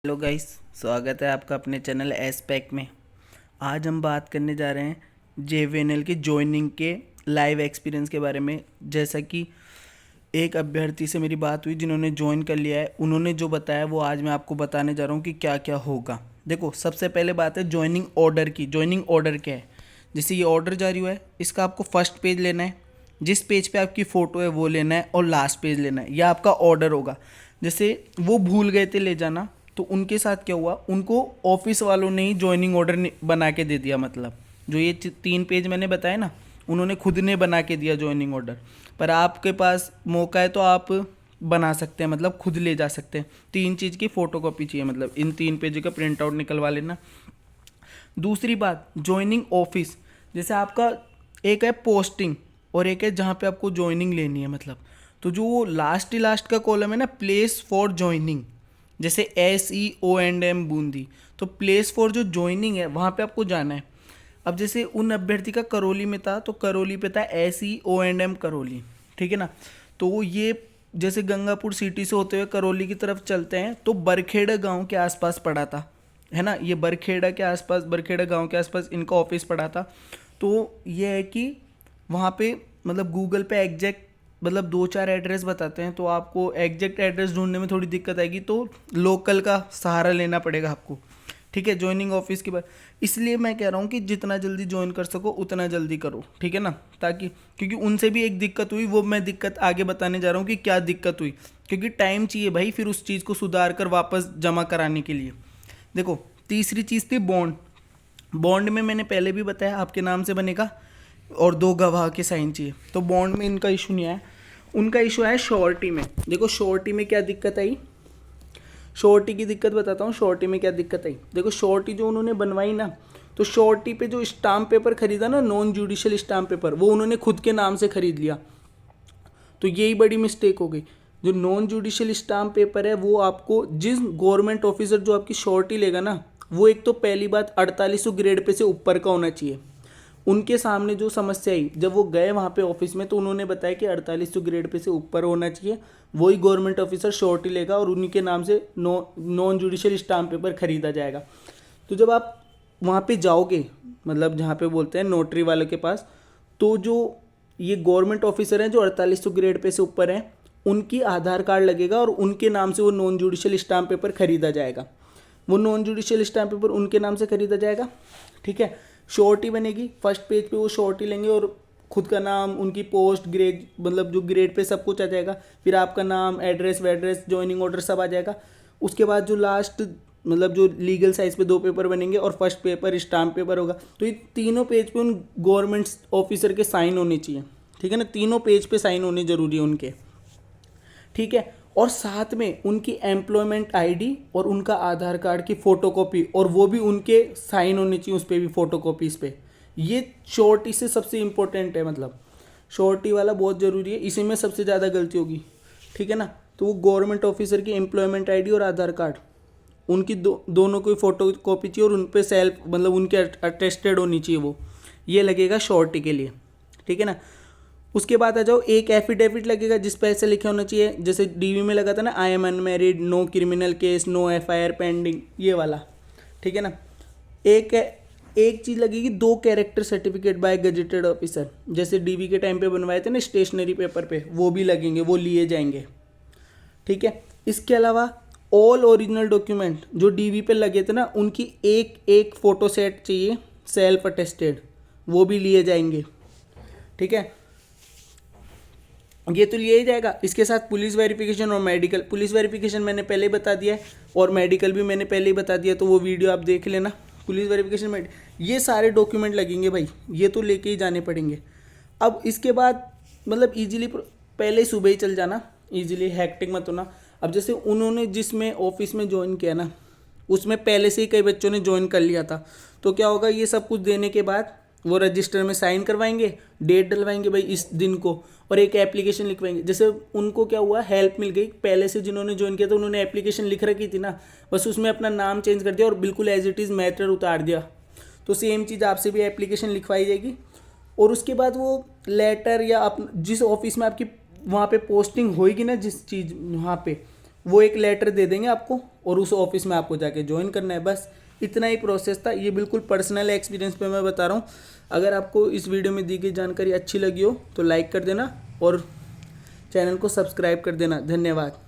Hello guys, स्वागत है आपका अपने चैनल एसपैक में। आज हम बात करने जा रहे हैं जेवीएनएल के जॉइनिंग के लाइव एक्सपीरियंस के बारे में। जैसा कि एक अभ्यर्थी से मेरी बात हुई जिन्होंने ज्वाइन कर लिया है, उन्होंने जो बताया वो आज मैं आपको बताने जा रहा हूँ कि क्या क्या होगा। देखो, सबसे पहले बात है ज्वाइनिंग ऑर्डर की। ज्वाइनिंग ऑर्डर क्या है? जैसे ये ऑर्डर जारी हुआ है, इसका आपको फर्स्ट पेज लेना है, जिस पेज पे आपकी फ़ोटो है वो लेना है, और लास्ट पेज लेना है। यह आपका ऑर्डर होगा। जैसे वो भूल गए थे ले जाना, तो उनके साथ क्या हुआ, उनको ऑफिस वालों ने ही ज्वाइनिंग ऑर्डर बना के दे दिया। मतलब जो ये 3 पेज मैंने बताया ना, उन्होंने खुद ने बना के दिया ज्वाइनिंग ऑर्डर। पर आपके पास मौका है तो आप बना सकते हैं, मतलब खुद ले जा सकते हैं। 3 चीज़ की फ़ोटो कॉपी चाहिए, मतलब इन 3 पेज का प्रिंट आउट निकलवा लेना। दूसरी बात, ज्वाइनिंग ऑफिस। जैसे आपका एक है पोस्टिंग और एक है जहाँ पे आपको ज्वाइनिंग लेनी है। मतलब तो जो लास्ट का कॉलम है ना, प्लेस फॉर ज्वाइनिंग, जैसे SEONM बूंदी, तो प्लेस फॉर जो ज्वाइनिंग है वहाँ पे आपको जाना है। अब जैसे उन अभ्यर्थी का करौली में था, तो करौली पे था SEONM करौली, ठीक है ना। तो ये जैसे गंगापुर सिटी से होते हुए करौली की तरफ चलते हैं, तो बरखेड़ा गांव के आसपास पड़ा था, है ना। ये बरखेड़ा के आसपास, बरखेड़ा गांव के आसपास इनका ऑफिस पड़ा था। तो ये है कि वहाँ पे मतलब गूगल पे एग्जैक्ट मतलब 2-4 एड्रेस बताते हैं, तो आपको एग्जैक्ट एड्रेस ढूंढने में थोड़ी दिक्कत आएगी, तो लोकल का सहारा लेना पड़ेगा आपको, ठीक है, ज्वाइनिंग ऑफिस के बाद। इसलिए मैं कह रहा हूँ कि जितना जल्दी ज्वाइन कर सको उतना जल्दी करो, ठीक है ना। ताकि क्योंकि उनसे भी एक दिक्कत हुई, वो मैं दिक्कत आगे बताने जा रहा हूँ कि क्या दिक्कत हुई, क्योंकि टाइम चाहिए भाई फिर उस चीज़ को सुधार कर वापस जमा कराने के लिए। देखो, तीसरी चीज़ थी बॉन्ड। बॉन्ड में मैंने पहले भी बताया आपके नाम से बनेगा और 2 गवाह के साइन चाहिए। तो बॉन्ड में इनका इशू नहीं आया, उनका इशू है श्योरिटी में। देखो श्योरिटी में क्या दिक्कत आई, श्योरिटी की दिक्कत बताता हूँ। श्योरिटी में क्या दिक्कत आई, देखो श्योरिटी जो उन्होंने बनवाई ना, तो श्योरिटी पे जो स्टाम्प पेपर खरीदा ना, नॉन जुडिशियल स्टाम्प पेपर, वो उन्होंने खुद के नाम से खरीद लिया। तो यही बड़ी मिस्टेक हो गई। जो नॉन जुडिशियल स्टाम्प पेपर है, वो आपको जिस गवर्नमेंट ऑफिसर जो आपकी श्योरिटी लेगा ना, वो एक तो पहली बात 4800 ग्रेड पे से ऊपर का होना चाहिए। उनके सामने जो समस्या आई, जब वो गए वहाँ पे ऑफिस में, तो उन्होंने बताया कि 4800 ग्रेड पे से ऊपर होना चाहिए, वही गवर्नमेंट ऑफिसर श्योरिटी लेगा और उन्हीं के नाम से नॉन जुडिशियल स्टाम्प पेपर खरीदा जाएगा। तो जब आप वहाँ पे जाओगे, मतलब जहाँ पे बोलते हैं नोटरी वाले के पास, तो जो ये गवर्नमेंट ऑफिसर हैं जो 4800 ग्रेड पे से ऊपर हैं, उनकी आधार कार्ड लगेगा और उनके नाम से वो नॉन जुडिशियल स्टाम्प पेपर खरीदा जाएगा। वो नॉन जुडिशियल स्टाम्प पेपर उनके नाम से खरीदा जाएगा, ठीक है। श्योरिटी बनेगी, फर्स्ट पेज पे वो श्योरिटी लेंगे और खुद का नाम, उनकी पोस्ट, ग्रेड, मतलब जो ग्रेड पे सब कुछ आ जाएगा। फिर आपका नाम, एड्रेस वेड्रेस, ज्वाइनिंग ऑर्डर सब आ जाएगा। उसके बाद जो लास्ट मतलब जो लीगल साइज पे 2 पेपर बनेंगे और फर्स्ट पेपर स्टाम्प पेपर होगा। तो ये तीनों पेज पे उन गवर्नमेंट ऑफिसर के साइन होने चाहिए, ठीक है ना। तीनों पेज पे साइन होने जरूरी है उनके, ठीक है। और साथ में उनकी एम्प्लॉयमेंट आईडी और उनका आधार कार्ड की फोटोकॉपी, और वो भी उनके साइन होने चाहिए उस पर भी, फोटोकॉपीज पे। ये श्योरिटी से सबसे इंपॉर्टेंट है, मतलब श्योरिटी वाला बहुत ज़रूरी है, इसी में सबसे ज़्यादा गलती होगी, ठीक है ना। तो वो गवर्नमेंट ऑफिसर की एम्प्लॉयमेंट आईडी और आधार कार्ड, उनकी दोनों की फोटो कॉपी चाहिए और उन पर सेल्फ मतलब उनके अटेस्टेड होनी चाहिए वो, ये लगेगा श्योरिटी के लिए, ठीक है ना। उसके बाद आ जाओ, एक एफिडेविट लगेगा जिस पे ऐसे लिखा होना चाहिए, जैसे डीवी में लगा था ना, I am unmarried, no criminal case, no FIR pending, ये वाला, ठीक है ना। एक एक चीज़ लगेगी, 2 character certificate bye gazetted officer, जैसे डीवी के टाइम पे बनवाए थे ना स्टेशनरी पेपर पे, वो भी लगेंगे, वो लिए जाएंगे, ठीक है। इसके अलावा ऑल ओरिजिनल डॉक्यूमेंट जो डीवी पे लगे थे ना, उनकी एक एक फोटो सेट चाहिए सेल्फ अटेस्टेड, वो भी लिए जाएंगे, ठीक है। ये तो लिया ही जाएगा। इसके साथ पुलिस वेरिफिकेशन और मेडिकल। पुलिस वेरिफिकेशन मैंने पहले ही बता दिया है और मेडिकल भी मैंने पहले ही बता दिया, तो वो वीडियो आप देख लेना। पुलिस वेरिफिकेशन में ये सारे डॉक्यूमेंट लगेंगे भाई, ये तो लेके ही जाने पड़ेंगे। अब इसके बाद मतलब इजीली पहले ही सुबह ही चल जाना, इजीली हैक्टिक मत होना। अब जैसे उन्होंने जिसमें ऑफिस में ज्वाइन किया ना, उसमें पहले से ही कई बच्चों ने ज्वाइन कर लिया था, तो क्या होगा, ये सब कुछ देने के बाद वो रजिस्टर में साइन करवाएंगे, डेट डलवाएंगे भाई इस दिन को, और एक एप्लीकेशन लिखवाएंगे। जैसे उनको क्या हुआ, हेल्प मिल गई, पहले से जिन्होंने ज्वाइन किया था उन्होंने एप्लीकेशन लिख रखी थी ना, बस उसमें अपना नाम चेंज कर दिया और बिल्कुल एज इट इज़ मैटर उतार दिया। तो सेम चीज़ आपसे भी एप्लीकेशन लिखवाई जाएगी, और उसके बाद वो लेटर या जिस ऑफिस में आपकी वहाँ पे पोस्टिंग होएगी ना, जिस चीज़ वहाँ पे, वो एक लेटर दे देंगे आपको और उस ऑफिस में आपको जाके ज्वाइन करना है। बस इतना ही प्रोसेस था। ये बिल्कुल पर्सनल एक्सपीरियंस पे मैं बता रहा हूँ। अगर आपको इस वीडियो में दी गई जानकारी अच्छी लगी हो तो लाइक कर देना और चैनल को सब्सक्राइब कर देना। धन्यवाद।